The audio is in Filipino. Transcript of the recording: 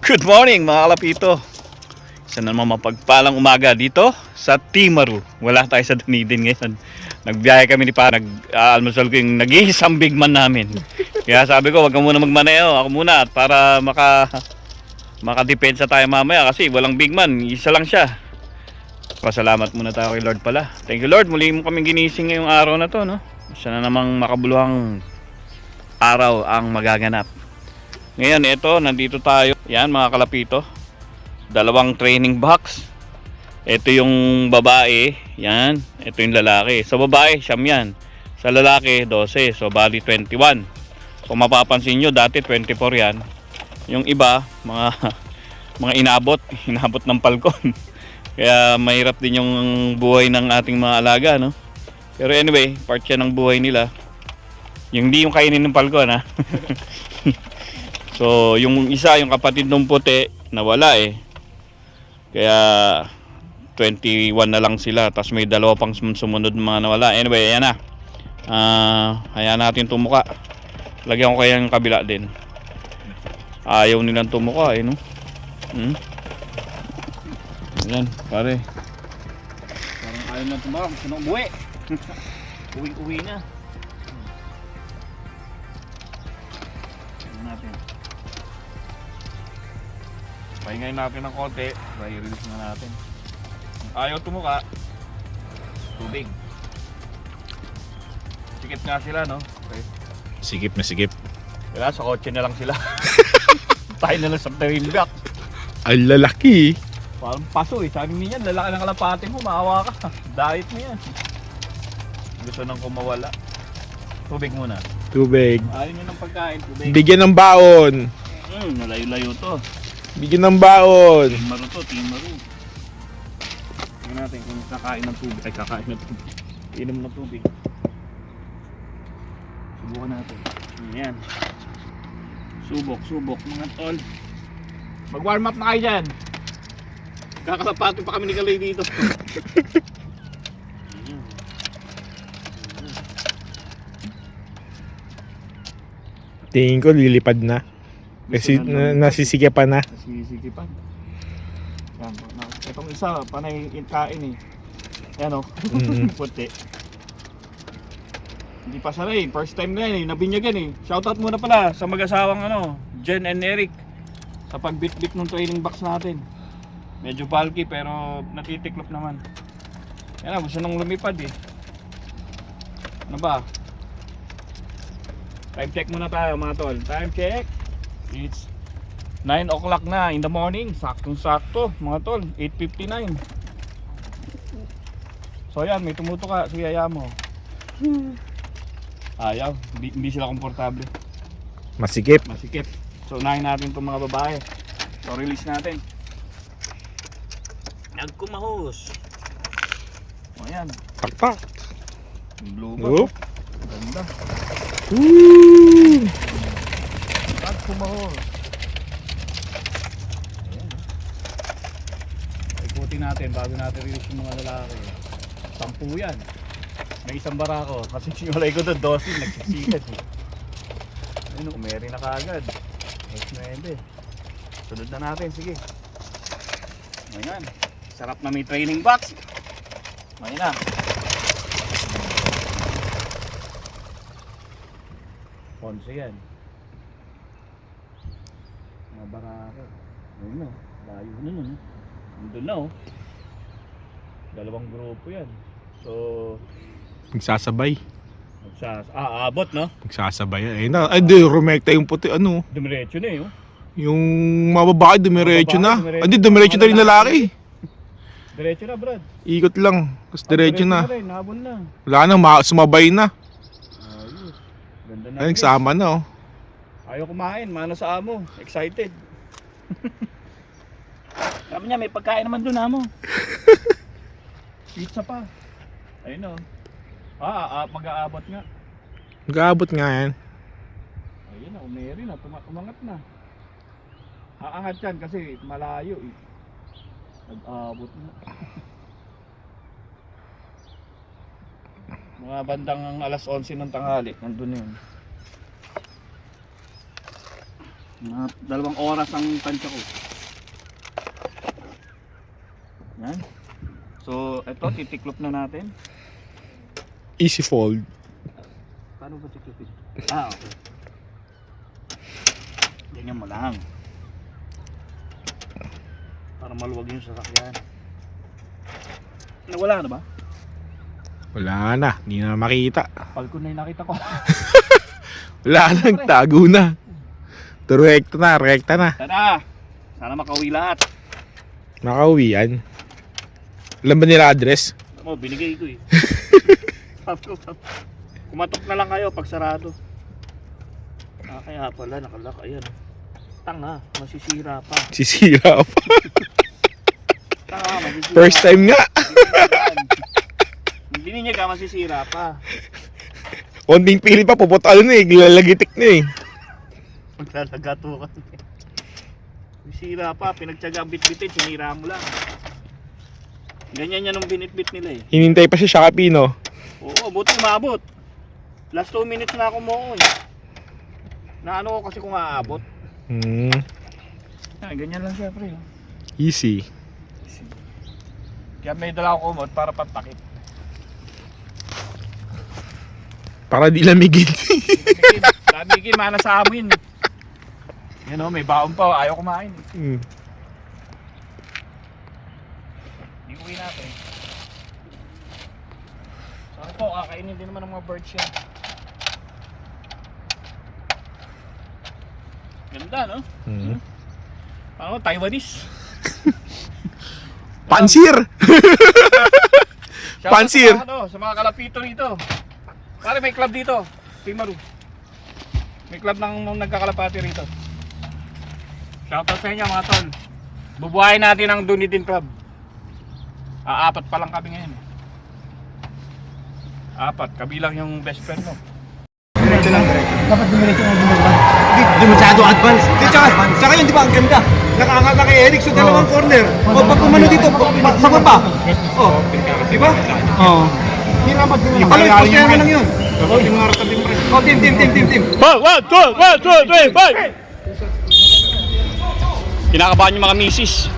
Good morning mga kalapito. Isa na naman mapagpalang umaga dito sa Timaru. Wala tayo sa Dunedin ngayon. Nagbiyahe kami ni Pa. Nag-almusal ko yung nag-iisang big man namin. Kaya sabi ko wag ka muna magmaneo. Ako muna para makadepensa tayo mamaya. Kasi walang big man. Isa lang siya. Pasalamat muna tayo kay Lord pala. Thank you Lord. Muli mo kaming ginising ngayong araw na to. No? Isa na namang makabuluhang araw ang magaganap. Ngayon ito, nandito tayo. Yan mga kalapito. Dalawang training box. Ito yung babae. Yan. Ito yung lalaki. Sa babae, siyam yan. Sa lalaki, 12. So bali 21. Kung mapapansin nyo, dati 24 yan. Yung iba, mga inabot. Inabot ng palkon. Kaya mahirap din yung buhay ng ating mga alaga, no? Pero anyway, part yan ng buhay nila. Yung hindi yung kainin ng palkon, ha? So, yung isa, yung kapatid ng puti, nawala eh. Kaya, 21 na lang sila. Tapos may dalawa pang sumunod mga nawala. Anyway, ayan na. Hayaan natin tumuka. Lagyan ko kaya yung kabila din. Ayaw nilang tumuka eh, no? Ayan, pare. Parang ayaw na tumuka. Gusto na umuwi. Uwi na. Ayan natin. Pahingayin natin ng konti, i-release na natin. Ayaw tumuka, tubig. Sikip nga sila, no? Okay. Sikip na sikip. Kaya sa kotse na lang sila. Tayo na lang sa tarimbak. Ang lalaki. Parang paso eh. Sabi niya, lalaki ng kalapati mo, maawa ka. Diet mo yan. Gusto nang kumawala. Tubig muna. Tubig. Ayaw nyo ng pagkain, tubig. Bigyan ng baon. Nalayo-layo to. Bigyan ng baon. Timaru to, Timaru. Tingnan natin kung kakain ng tubig. Ay, kakain ng tubig. Inom ng tubig. Subukan natin. Ayan. Subok mga tol. Mag-warm up na kayo dyan. Kakalapati pa kami ni Kaloy dito. Tingin ko lilipad na. Kasi nasisikipan na. Nasisikipan. Yan. Itong isa, panay kain eh. Ayan o. Puti. Hindi pa sanay. First time na yan eh. Nabinyagan eh. Shoutout muna pala sa mag-asawang Jen and Eric. Sa pagbitbit ng training box natin. Medyo bulky pero natitiklop naman. Yan na, gusto nang lumipad eh. Ano ba? Time check muna tayo mga tol. Time check. It's 9 o'clock na in the morning. Saktong-sakto mga tol. 8:59. So yan, may tumutuka. Sige, ayaw mo. Ayaw. Hindi sila komportable. Masikip. Masikip. So unahin natin itong mga babae. So release natin. Nagkumahos. O yan. Pakpak. Blue ba? Oh. Ganda. Woo! Nagkumahos. Ayan. Ikutin natin bago natin release yung mga lalaki. 10 yan. May isang barako. Kasi sinulay ko doon 12. Nagsisikat eh. Ayun, umeri na kaagad. 9. Sunod na natin. Sige. Ayan. Sarap na may training box. Ayan na. Ponce yan. Mga barako. Ayun na. Layo na nun. Nandun na Dalawang grupo yan. So, Magsasabay. abot no? Magsasabay. Ayun na. Ay, di, rumekta yung puti. Ano? Dumiretso na Yung mababae, dumiretso na. Dumiretso Hindi, na. dumiretso na rin lalaki. Diretso na Brad. Ikot lang. Tapos diretso na. Rin, nabon na. Wala na, sumabay na. Ayos. Ganda na. Ayun, sama na Ayaw kumain, mano sa amo. Excited. Sabi niya, may pagkain naman doon amo. Pizza pa. Ayun mag-aabot nga. Mag-aabot nga yan. Ayun umeri na, umangat na. Aangat yan kasi malayo eh. Nag-aabot na. Mga bandang 11:00 ng tanghali, nandun yun. Mga 2 oras ang tansya ko. Yan. So, ito, titiklop na natin. Easy fold. Paano ba tiklopin? Okay. Ganyan mo lang. Para maluwag yung sasakyan. Nawala na ba? Wala na. Hindi na makita. Palko na yung nakita ko. Wala na. Tago na. Rekta na. Tada! Sana makauwi lahat. Nakauwi yan. Alam ba nila address? Mo, binigay ko eh. Kumatok na lang kayo pag sarado. Kaya pala, nakalak. Ayan. Tanga, masisira pa. Sisira pa. Tanga, masisira. First time nga. Hindi niya ka masisira pa. Konting pili pa, puputalo na eh. Lalagitik na eh. Maglalagato ka. Masisira pa, pinagtyaga ang bit-bitin, sinira mo lang. Ganyan yan ang binitbit nila eh. Hinintay pa siya Shopee, no? Oo, buti umabot. Last 2 minutes na ako mo Naano ko kasi kung aabot. Ganyan lang siya, pre. Easy. Kaya may dala ako kumot para patakip. Para di lamigin. Lamigin, mana sa amin. Yan o, may baon pa. Ayaw kumain. Hindi ko natin. Saan po, kakainin din naman ng mga birds yan. Ganda, no? Ano, Taiwanese. Pansir! Shoutout Pansir! Sa mga kalapito rito. Pare, may club dito. Pimaru. May club ng nagkakalapati rito. Shoutout sa inyo mga tol. Bubuhayin natin ang Dunedin Club. 4 pa lang kami ngayon. 4, kabilang yung best friend mo. Dapat dumiretso na dumiretso. Hindi masyado advance. Tsaka yun, di ba, ang ganda. Nakaangat na kay Eric sa dalawang corner. O pag kumano dito, sa baba. O, di ba? Oo. Hindi naman dumiretso. Paloy, poster mo lang yun. O, team. 1, 2, 3, 5! Kinakabahan yung mga misis.